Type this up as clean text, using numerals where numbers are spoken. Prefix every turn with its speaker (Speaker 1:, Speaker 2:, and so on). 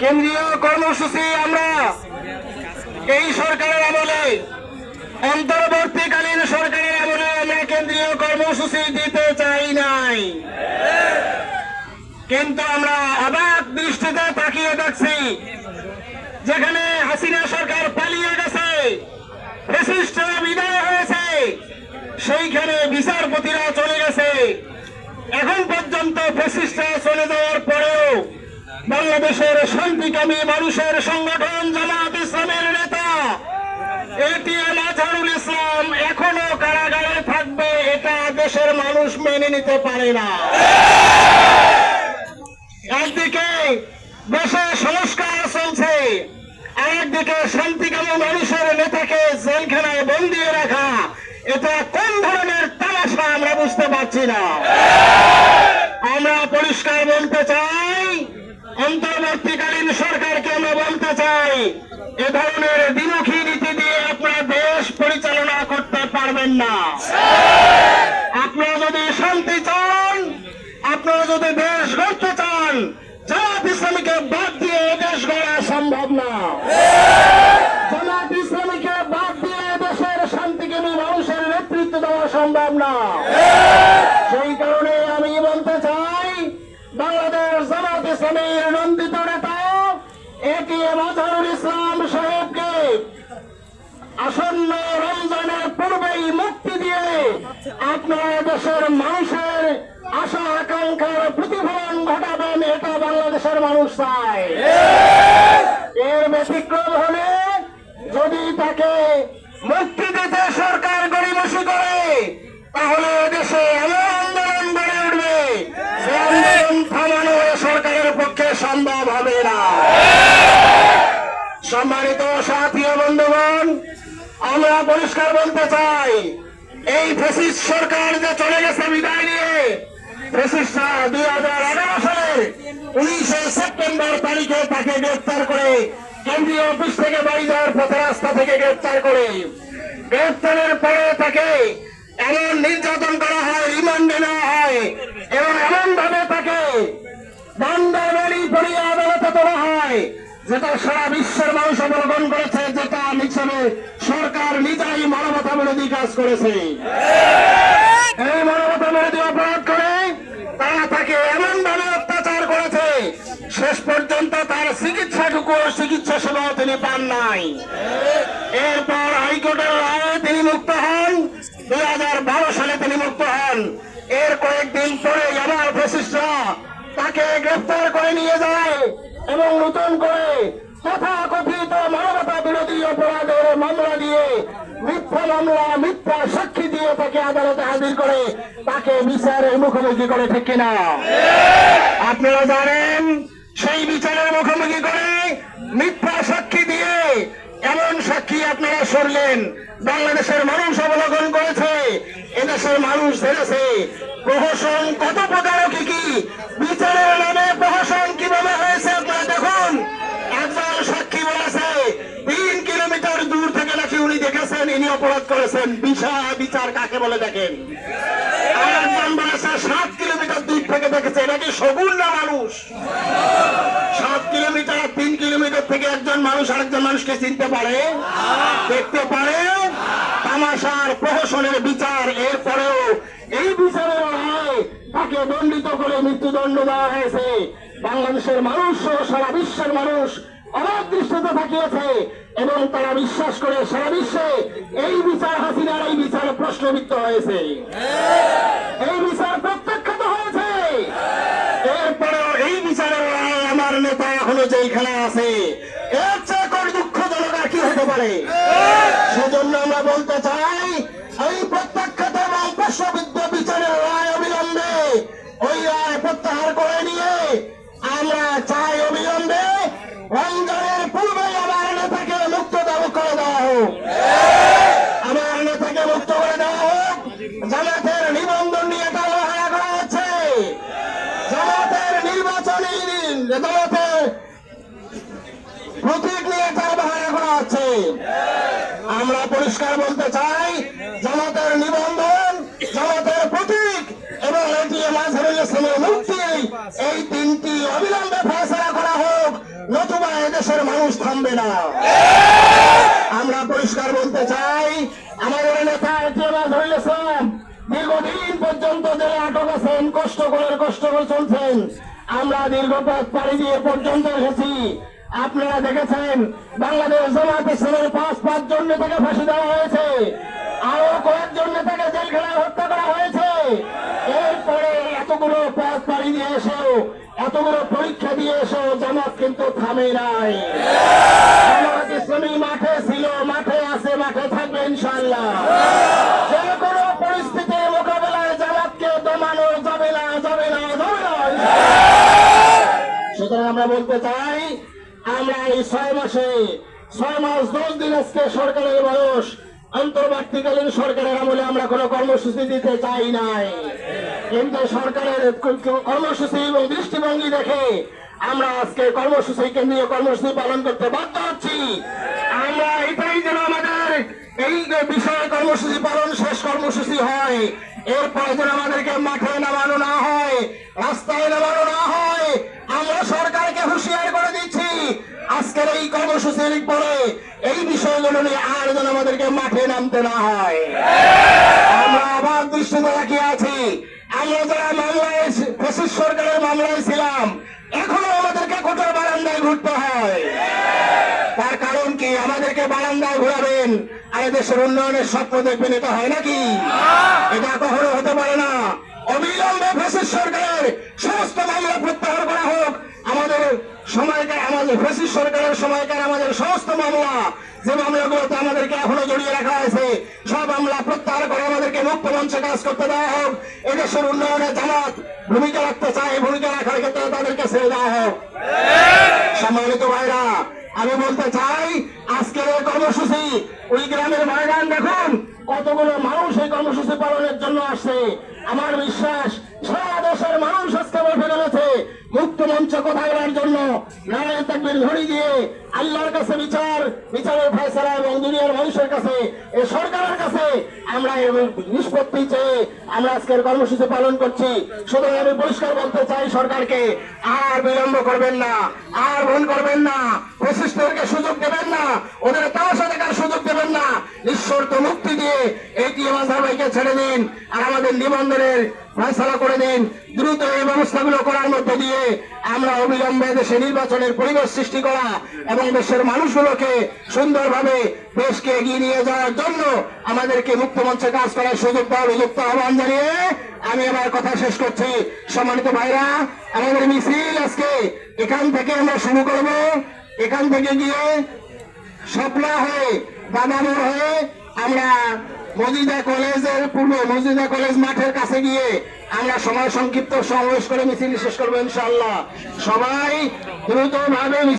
Speaker 1: কেন্দ্রীয় কর্মসূচি আমরা এই সরকারের আমলে, অন্তর্বর্তীকালীন সরকারের আমলে আমরা কেন্দ্রীয় কর্মসূচি দিতে চাই নাই, কিন্তু আমরা অবাক দৃষ্টিতে তাকিয়ে দেখছি যেখানে হাসিনা সরকার পালিয়ে গেছে, ফ্যাসিস্ট বিদায় হয়েছে, সেইখানে বিচারপতিরা চলে গেছে। এখন পর্যন্ত ফ্যাসিস্টরা চলে যাওয়ার পরেও বাংলাদেশের শান্তিকামী মানুষের সংগঠন জামায়াত ইসলামের নেতা এটিএম আজহারুল ইসলাম এখনো কারাগারে থাকবে, এটা দেশের মানুষ মেনে নিতে পারে না। একদিকে দেশে সংস্কার চলছে, আরেকদিকে শান্তিকামী মানুষের নেতাকে জেলখানায় বন্দিয়ে রাখা, এটা কোন ধরনের তামাশা আমরা বুঝতে পারছি না। আমরা পরিষ্কার বলতে চাই, অন্তর্বর্তীকালীন সরকারকে আমরা বলতে চাই, এ ধরনের দ্বিমুখী নীতি দিয়ে আপনারা দেশ পরিচালনা করতে পারবেন না। আপনারা যদি শান্তি চান, আপনারা যদি দেশ গড়তে চান, জামায়াত ইসলামীকে বাদ দিয়ে দেশ গড়া সম্ভব না। জামায়াত ইসলামীকে বাদ দিয়ে দেশের শান্তিকামী মানুষের নেতৃত্ব দেওয়া সম্ভব না। সেই কারণে আমি বলতে চাই, বাংলাদেশ জামায়াত ইসলামীর নন্দিত নেতা এটিএম আজহারুল ইসলাম সাহেবকে আসন্ন রমজানের পূর্বেই মুক্তি দিয়ে আপনারা দেশের মানুষের আশা আকাঙ্ক্ষার প্রতিফলন ঘটাবেন, এটা বাংলাদেশের মানুষ চায়। এর ব্যতিক্রম হলে যদি তাকে মুক্তি দিতে সরকার গড়িমসি করে, তাহলে দেশে এমন আন্দোলন গড়ে উঠবে যে আন্দোলন থামানো সরকারের পক্ষে সম্ভব হবে না। সম্মানিত সাথী ও বন্ধুগণ, আমরা পরিষ্কার বলতে চাই, এই ফ্যাসিস্ট সরকার যে চলে গেছে বিদায় নিয়ে, ফ্যাসিস্টরা 2011 সালের 19 সেপ্টেম্বর তারিখে তাকে গ্রেফতার করে কেন্দ্রীয় অফিস থেকে বাড়ি যাওয়ার পথে রাস্তা থেকে গ্রেফতার করে, গ্রেফতারের পরে তাকে এমন নির্যাতন করা হয়, রিমান্ডে নেওয়া হয় এবং এমন ভাবে তাকে দণ্ডাবলী পড়িয়ে আদালতে তোলা হয়, যেটা সারা বিশ্বের মানুষ অবলম্বন করেছে, যেটা হিসেবে সরকার নিজেই মানবতা বিরোধী কাজ করেছে। এই মানবতা বিরোধী অপরাধ করে তারা তাকে এমন ভাবে অত্যাচার করেছে, শেষ পর্যন্ত তার চিকিৎসা সেবাও তিনি পান নাই। এরপর হাইকোর্টের রায়ে তিনি মুক্ত হন, 2012 সালে তিনি মুক্ত হন। এর কয়েকদিন পরে আবার ফ্যাসিস্টরা তাকে গ্রেফতার করে নিয়ে যায় এবং নতুন করে তথাকথিত মানবতা বিরোধী অপরাধের মামলা দিয়ে, মিথ্যা মামলা, মিথ্যা সাক্ষী দিয়ে তাকে আদালতে হাজির করে তাকে বিচারের মুখোমুখি করে, ঠিক কিনা? আপনারা জানেন, সেই বিচারের মুখোমুখি করে মিথ্যা সাক্ষী দিয়ে এমন সাক্ষী আপনারা সরলেন, বাংলাদেশের মানুষ অবলোকন করেছে, এদেশের মানুষ ধরেছে প্রহসন কত প্রকার, কি বিচারের নামে প্রহসন কিভাবে হয়েছে আপনারা দেখুন। একজন সাক্ষী বলেছে 3 কিলোমিটার দূর থেকে নাকি উনি দেখেছেন ইনি অপরাধ করেছেন, বিচার কাকে বলে দেখেন। আরেকজন বলেছে 7 কিলোমিটার দূর থেকে দেখেছে, নাকি সগুণ না মানুষ। 7 কিলোমিটার 3 কিলোমিটার থেকে একজন মানুষ আরেকজন মানুষকে চিনতে পারে, দেখতে পারে? তামাশার প্রহসনের বিচার। এরপরেও এই বিচারের রায় তাকে দণ্ডিত করে মৃত্যুদণ্ড দেওয়া হয়েছে। বাংলাদেশের মানুষ ও সারা বিশ্বের মানুষ অবাক দৃষ্টিতে তাকিয়েছে এবং তারা বিশ্বাস করে সারা বিশ্বে এই বিচার, হাসিনার এই বিচার প্রশ্নবিদ্ধ হয়েছে, এই বিচার প্রত্যাখ্যাত হয়েছে। এরপরেও এই বিচারের রায় আমার নেতা এখনো যেখানে আছে, এর চেয়ে কোন দুঃখজনক আর কি হতে পারে? সেজন্য আমরা বলতে চাই, এই প্রত্যাখ্যাত এবং প্রশ্নবিদ্ধ বিচারের রায় অবিলম্বে ওই রায় প্রত্যাহার করে নিয়ে আমরা চাই অবিলম্বে রমজানের পূর্বে আমার নেতাকে মুক্ত করে দেওয়া হোক, আমার নেতাকে মুক্ত করে দেওয়া হোক। জামাতের নিবন্ধন নিয়ে টালবাহানা করা হচ্ছে, জামাতের নির্বাচনী জামাতের প্রতীক নিয়ে টালবাহানা করা হচ্ছে। আমরা পরিষ্কার বলতে চাই, জামাতের নিবন্ধন, জামাতের প্রতীক এবং এটিএম আজহারুল ইসলামের মুক্তি, এই 3টি অবিলম্বে ফয়সালা করা হোক, নতুবা নামবে না। আমরা পরিষ্কার বলতে চাই, আমাদের নেতা এটিএম আজহারুল ইসলাম দীর্ঘদিন পর্যন্ত জেলে আটক আছেন, কষ্ট করে চলছেন। আমরা দীর্ঘ পথ পাড়ি দিয়ে পর্যন্ত এসেছি। আপনারা দেখেছেন বাংলাদেশ জামাত ইসলামের 5 নেতাকে ফাঁসি দেওয়া হয়েছে, আরো কয়েকজন নেতাকে জেলখানায় হত্যা করা হয়েছে। এরপরে এতগুলো পথ পাড়ি দিয়ে এসেও, এতগুলো পরীক্ষা দিয়ে এসেও জামাত কিন্তু থামে নাই। জামাত ইসলামী মাঠে ছিল, মাঠে আছে, মাঠে থাকবে ইনশাআল্লাহ। যে কোনো পরিস্থিতির মোকাবেলায় জামাতকে দমানো যাবে না। সুতরাং আমরা বলতে চাই, আমরা এই 6 মাস 10 দিন আজকে সরকারের বয়স, অন্তর্বর্তীকালীন সরকারের আমলে আমরা কোনো কর্মসূচি দিতে চাই নাই, কিন্তু সরকারের কর্মসূচি এবং দৃষ্টিভঙ্গি দেখে আমরা আজকে কেন্দ্রীয় কর্মসূচি পালন করতে বাধ্য হচ্ছি। আমরা এটাই যেন আমাদের এই বিষয়ে কর্মসূচি পালন শেষ কর্মসূচি হয়, এরপরে যেন আমাদেরকে মাঠে নামানো না হয়, রাস্তায় নামানো না হয়। আমরা সরকারকে হুঁশিয়ার করে দিচ্ছি, আজকের এই কর্মসূচির পরে এই বিষয়গুলো নিয়ে আর যেন আমাদেরকে মাঠে নামতে না হয়। আমরা আবার দৃষ্টিতে রাখিয়ে আছি, আমরা যারা মামলায় ফ্যাসিস্ট সরকারের মামলায় ছিলাম, এখনো আমাদেরকে কোর্টের বারান্দায় ঘুরতে হয়। তার কারণ কি? আমাদেরকে বারান্দায় ঘোরাবেন আর দেশের উন্নয়নের স্বপ্ন দেখবেন, এটা হয় নাকি? এটা কখনো হতে পারে না। অবিলম্বে ফ্যাসিস্ট সরকারের সমস্ত মামলা প্রত্যাহার করা হোক। আমাদের ফ্যাসিস্ট সরকারের সময়কার আমাদের সমস্ত মামলা, যে মামলাগুলোতে আমাদেরকে এখনো জড়িয়ে রাখা হয়েছে, সব মামলা প্রত্যাহার করে আমাদেরকে মুক্ত মঞ্চে কাজ করতে দেওয়া হোক। এদেশের উন্নয়নে জামাত ভূমিকা রাখতে চায়, ভূমিকা রাখার ক্ষেত্রে তাদেরকে ছেড়ে দেওয়া হোক। সম্মানিত ভাইরা, আমি বলতে চাই, আজকের এই কর্মসূচি, ওই গ্রামের ময়দান দেখুন, কতগুলো মানুষ এই কর্মসূচি পালনের জন্য আসছে। আমার বিশ্বাস সারা দেশের মানুষ আজকে বসে রয়েছে মুক্ত মঞ্চ কথা বলার জন্য, নারায়ণ তাকবীর ঘড়ি দিয়ে আল্লাহর কাছে বিচারের ফয়সালা এবং দুনিয়ার মানুষের কাছে, এই সরকারের কাছে আমরা নিষ্পত্তি চেয়ে আমরা আজকের কর্মসূচি পালন করছি। সুতরাং আমি পরিষ্কার বলতে চাই সরকারকে, আর বিলম্ব করবেন না, আর ভুল করবেন না, ফ্যাসিস্টদেরকে সুযোগ দেবেন না, ওদের তামাশা দেখার সুযোগ দেবেন না। নিঃশর্ত মুক্তি দিয়ে এটিএম আজহার ভাইকে ছেড়ে দিন আর আমাদের নিবন্ধনের ফয়সালা করে দিন। দ্রুত এই ব্যবস্থাগুলো করার মধ্যে দিয়ে আমরা অবিলম্বে দেশে নির্বাচনের পরিবেশ সৃষ্টি করা এবং দেশের মানুষগুলোকে সুন্দরভাবে দেশকে এগিয়ে নিয়ে যাওয়ার জন্য আমাদেরকে মুক্ত মঞ্চে কাজ করার সুযোগ দেওয়ার যুক্ত আহ্বান জানিয়ে আমি আমার কথা শেষ করছি। সম্মানিত ভাইরা, আমাদের মিছিল আজকে এখান থেকে আমরা শুরু করব। এখান থেকে গিয়ে শাপলা হয়ে, দাদামোড় হয়ে আমরা মজিদা কলেজ মাঠের কাছে গিয়ে আমরা সময় সংক্ষিপ্ত সমাবেশ করে মিছিল শেষ করবো ইনশাআল্লাহ। সবাই দ্রুতভাবে